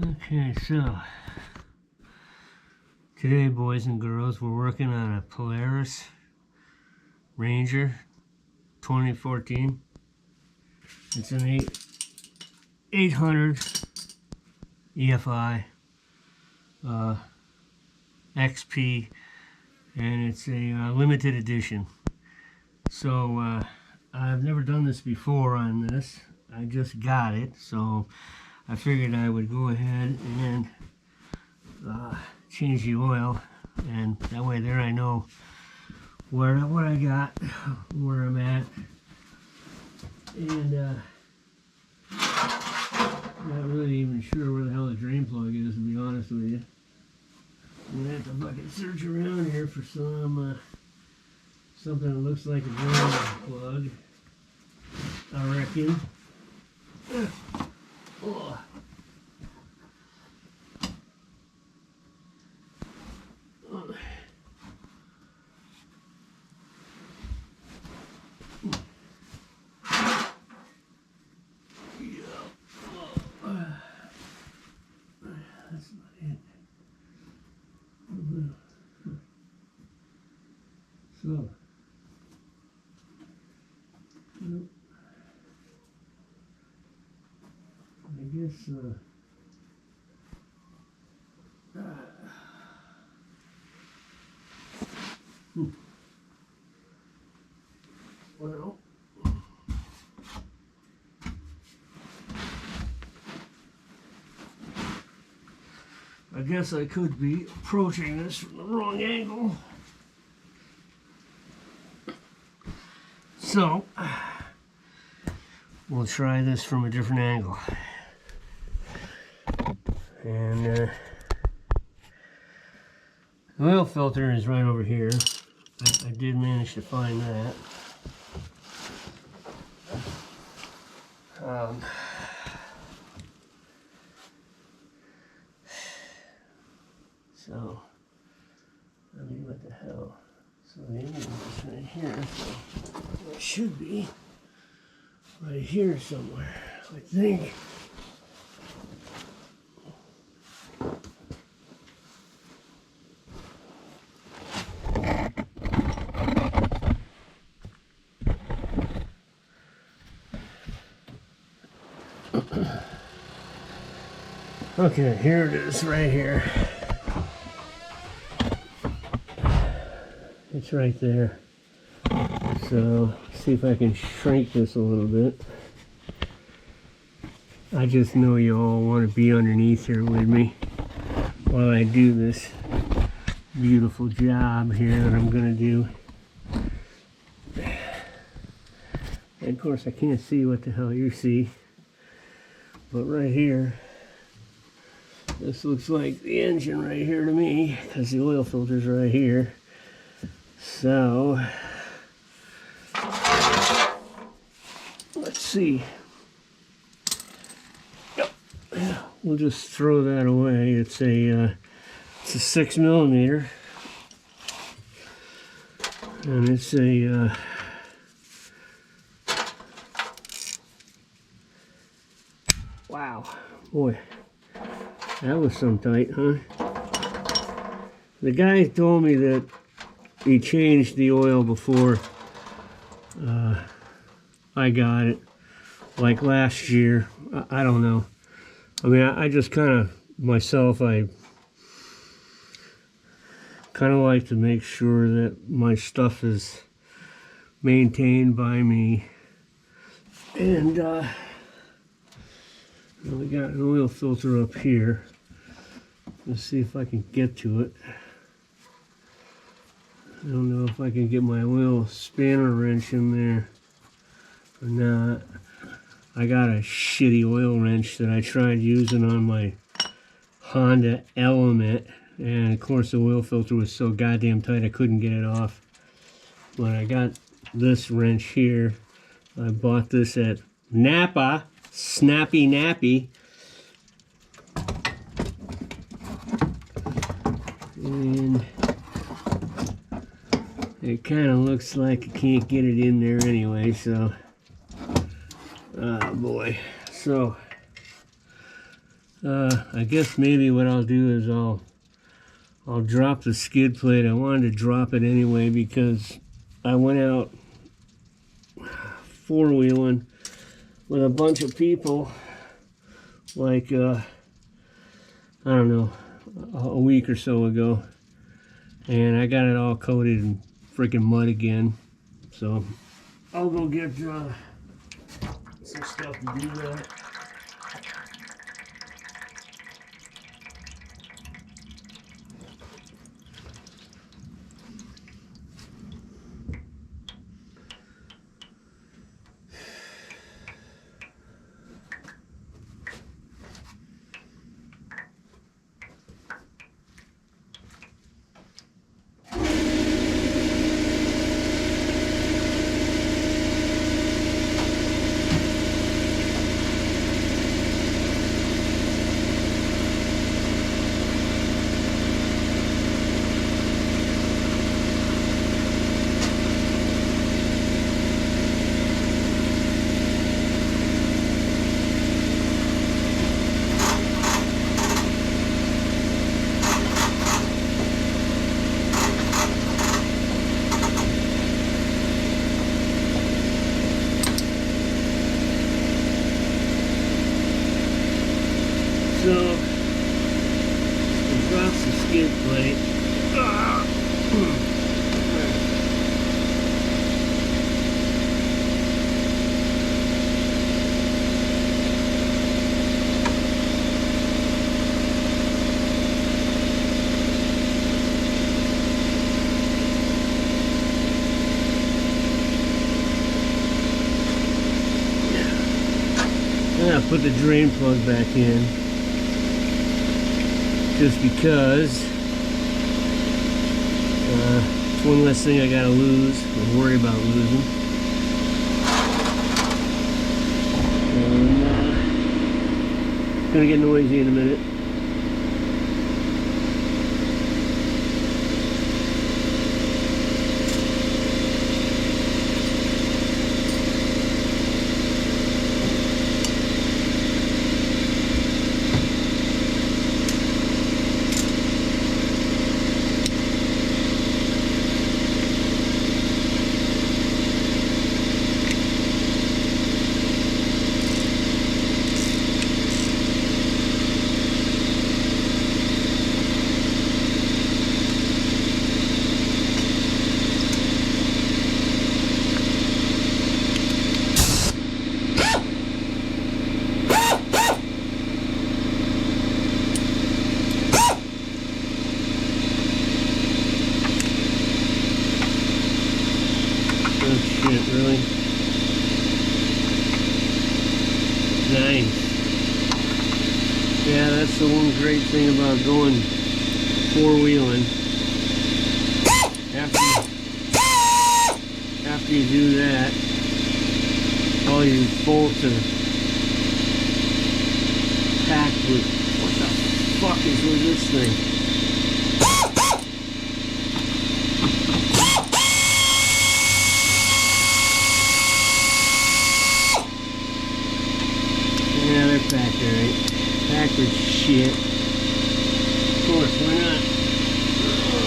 Okay, so today, boys and girls, we're working on a Polaris Ranger 2014. It's an 800 EFI XP, and it's a limited edition. So I've never done this before on this. I just got it, so I figured I would go ahead and change the oil, and that way there I know what I got, where I'm at, and not really even sure where the hell the drain plug is, to be honest with you. I'm gonna have to fucking search around here for something that looks like a drain plug, I reckon. Oh. That's not it. So, nope. I guess, well, I guess I could be approaching this from the wrong angle. So, we'll try this from a different angle. And the oil filter is right over here. I did manage to find that. So, I mean, what the hell? So the engine is right here, so it should be right here somewhere, I think. Okay, here it is, right here. It's right there. So, see if I can shrink this a little bit. I just know you all want to be underneath here with me while I do this beautiful job here that I'm going to do. And of course, I can't see what the hell you see. But right here, this looks like the engine right here to me, because the oil filter's right here. So, let's see. Yep. We'll just throw that away. It's a 6mm, and it's a wow, boy, that was some tight, huh? The guy told me that he changed the oil before I got it, like last year. I don't know. I mean, I just kind of, myself, I kind of like to make sure that my stuff is maintained by me. And we got an oil filter up here. Let's see if I can get to it. I don't know if I can get my oil spanner wrench in there or not. I got a shitty oil wrench that I tried using on my Honda Element, and of course the oil filter was so goddamn tight I couldn't get it off. But I got this wrench here. I bought this at Napa, Snappy Nappy. And it kind of looks like I can't get it in there anyway, so oh boy. So I guess maybe what I'll do is I'll drop the skid plate. I wanted to drop it anyway because I went out four-wheeling with a bunch of people like I don't know, a week or so ago, and I got it all coated in freaking mud again. So I'll go get some stuff to do that. So, it drops the skid plate. Then I'll put the drain plug back in. Just because it's one less thing I gotta lose or worry about losing. It's gonna get noisy in a minute. Really nice. Yeah, that's the one great thing about going four-wheeling. After you do that, all your bolts are packed with, what the fuck is with this thing? Yeah, they're packed, alright. Packed with shit.